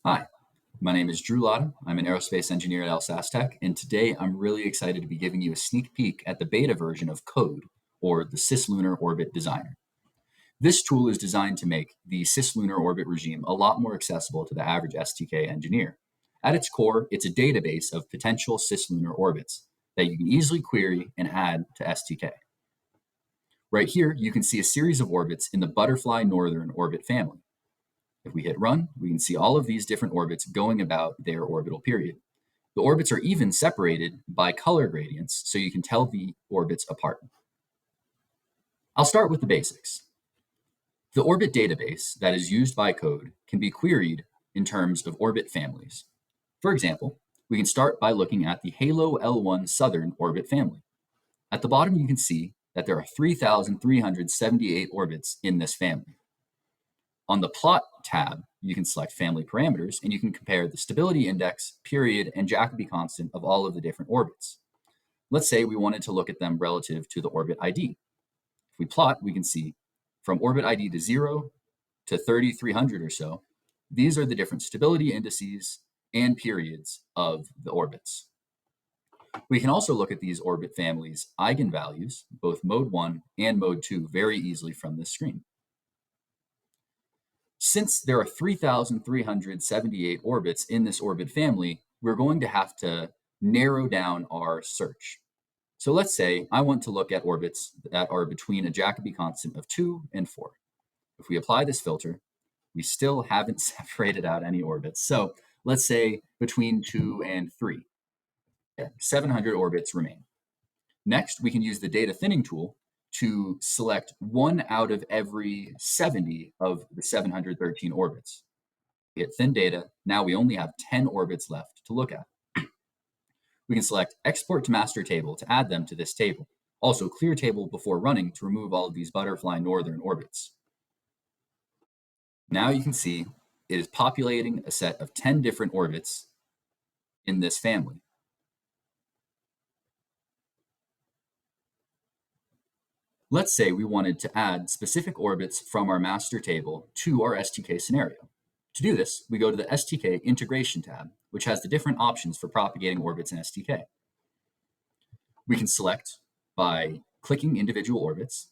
Hi, my name is Drew Lotta. I'm an aerospace engineer at STK, and today I'm really excited to be giving you a sneak peek at the beta version of Code, or the Cislunar Orbit Designer. This tool is designed to make the cislunar orbit regime a lot more accessible to the average STK engineer. At its core, it's a database of potential cislunar orbits that you can easily query and add to STK. Right here, you can see a series of orbits in the butterfly northern orbit family. If we hit run, we can see all of these different orbits going about their orbital period. The orbits are even separated by color gradients, so you can tell the orbits apart. I'll start with the basics. The orbit database that is used by Code can be queried in terms of orbit families. For example, we can start by looking at the Halo L1 Southern orbit family. At the bottom, you can see that there are 3,378 orbits in this family. On the Plot tab, you can select family parameters, and you can compare the stability index, period, and Jacobi constant of all of the different orbits. Let's say we wanted to look at them relative to the orbit ID. If we plot, we can see from orbit ID to 0 to 3,300 or so, these are the different stability indices and periods of the orbits. We can also look at these orbit families' eigenvalues, both mode 1 and mode 2, very easily from this screen. Since there are 3,378 orbits in this orbit family, we're going to have to narrow down our search. So let's say I want to look at orbits that are between a Jacobi constant of 2 and 4. If we apply this filter, we still haven't separated out any orbits. So let's say between 2 and 3. 700 orbits remain. Next, we can use the data thinning tool to select 1 out of every 70 of the 713 orbits. We hit thin data. Now we only have 10 orbits left to look at. We can select export to master table to add them to this table. Also clear table before running to remove all of these butterfly northern orbits. Now you can see it is populating a set of 10 different orbits in this family. Let's say we wanted to add specific orbits from our master table to our STK scenario. To do this, we go to the STK integration tab, which has the different options for propagating orbits in STK. We can select by clicking individual orbits,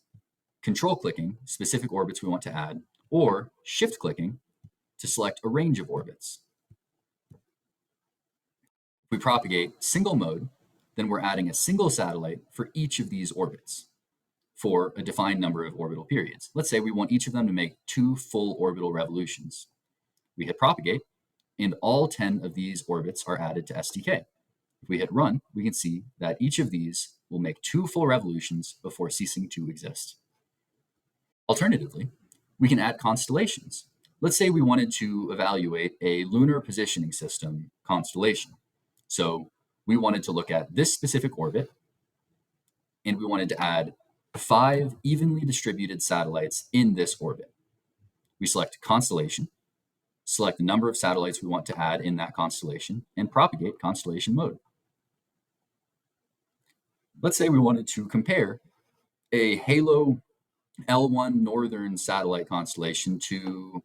control clicking specific orbits we want to add, or shift clicking to select a range of orbits. If we propagate single mode, then we're adding a single satellite for each of these orbits for a defined number of orbital periods. Let's say we want each of them to make 2 full orbital revolutions. We hit propagate, and all 10 of these orbits are added to STK. If we hit run, we can see that each of these will make 2 full revolutions before ceasing to exist. Alternatively, we can add constellations. Let's say we wanted to evaluate a lunar positioning system constellation. So we wanted to look at this specific orbit, and we wanted to add 5 evenly distributed satellites in this orbit. We select constellation, select the number of satellites we want to add in that constellation, and propagate constellation mode. Let's say we wanted to compare a Halo L1 northern satellite constellation to,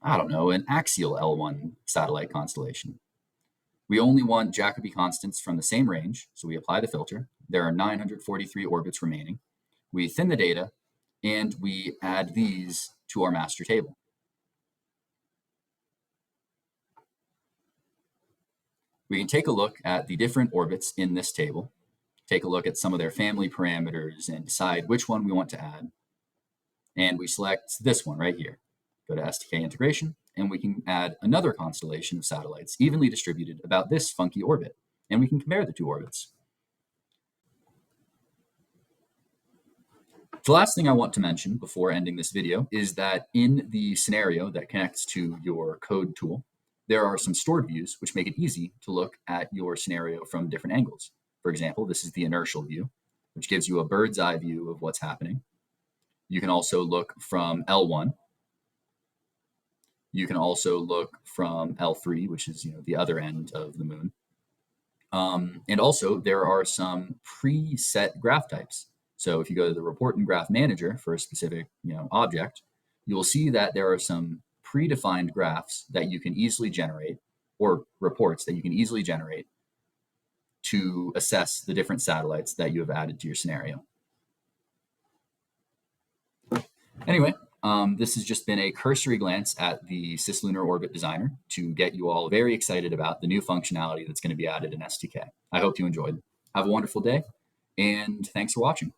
an axial L1 satellite constellation. We only want Jacobi constants from the same range, so we apply the filter. There are 943 orbits remaining. We thin the data, and we add these to our master table. We can take a look at the different orbits in this table, take a look at some of their family parameters, and decide which one we want to add. And we select this one right here. Go to STK integration, and we can add another constellation of satellites evenly distributed about this funky orbit, and we can compare the 2 orbits. The last thing I want to mention before ending this video is that in the scenario that connects to your code tool, there are some stored views which make it easy to look at your scenario from different angles. For example, this is the inertial view, which gives you a bird's eye view of what's happening. You can also look from L1. You can also look from L3, which is the other end of the moon. And also there are some preset graph types. So if you go to the report and graph manager for a specific object, you will see that there are some predefined graphs that you can easily generate, or reports that you can easily generate to assess the different satellites that you have added to your scenario. Anyway, this has just been a cursory glance at the Cislunar Orbit Designer to get you all very excited about the new functionality that's going to be added in STK. I hope you enjoyed. Have a wonderful day, and thanks for watching.